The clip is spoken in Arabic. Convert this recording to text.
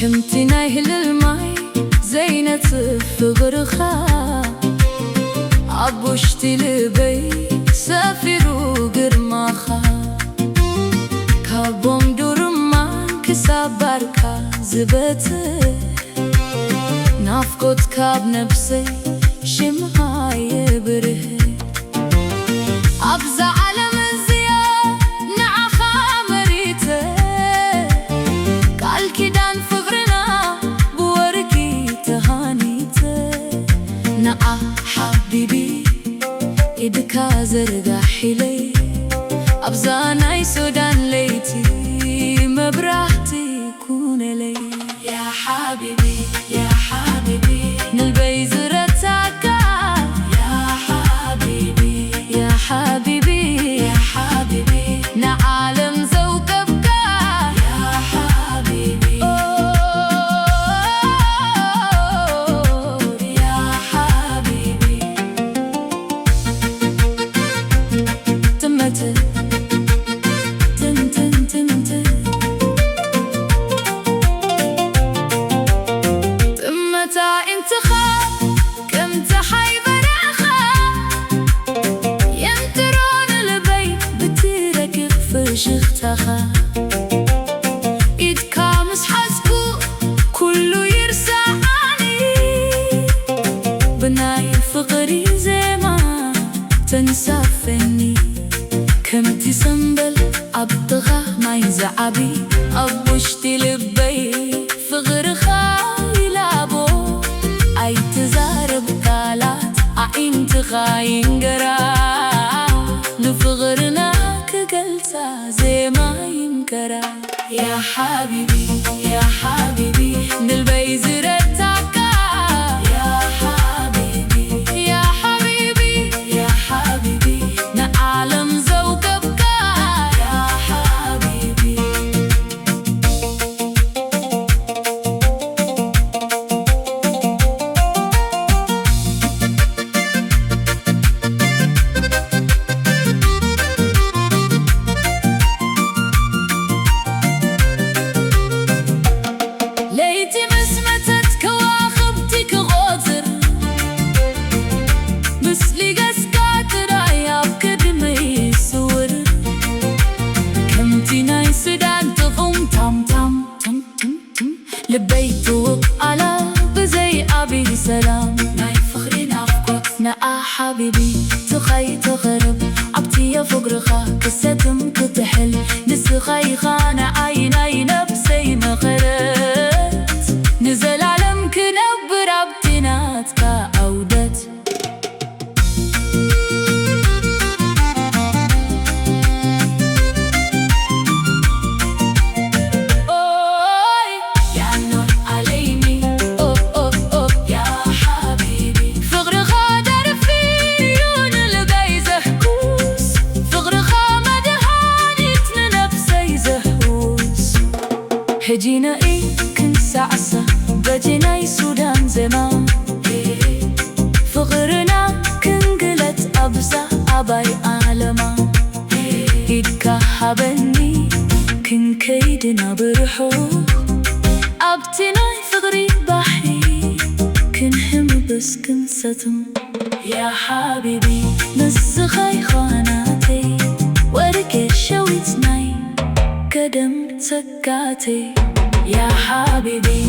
كمتي نايهل الماي زينة فغرخا عبوشتي لبي سافرو قرماخا كابوم دورمان كساباركا زبتي نافقوت كاب نفسي شمهاي بره أبزع على مزيا نعخا مريته قال كدان فغرنا بوركي تهانيته نعا حبيبي إدكا زرقاحي لي أبزاناي سودان ليتي مبراحتي كون لي يا حبيبي يا حبيبي نلبي زرتاكا يا حبيبي يا حبيبي يا حبيبي نعالم زوكبكا يا حبيبي يا حبيبي تمت شختها إدكا مسحزكو كله يرسعني بناي فقري زي ما تنسفني كمتي سنبل أبطغى ما يزعبي أبوشتي لبي فغرخا يلابو أي تزارب قالات عين تخاين قرا نفغرنا كقلتا زي ما ينكرا يا حبيبي يا حبيبي نلبي زرتاكا يا حبيبي يا حبيبي يا حبيبي نعالم زوكبكا يا حبيبي لبيتو على بزي أبي سلام ناي فخري نافقوت نقا حبيبي تخي تغرب عبتي يا فقرخا كستم كتحل نسخي خانا عيني نفسي مخرت نزل علم كنبر عبتنات كأودت هجينا كن سعسة بجينا سودان زمان فغرنا كن قلت أبزا أباي عالما إدكا حبني كن كيدنا برحو أبتنا فغري بحري كن هم بس كن ستم يا حبيبي نسخي خاناتي ورك شويتناي قدم سكاتي يا حبيبي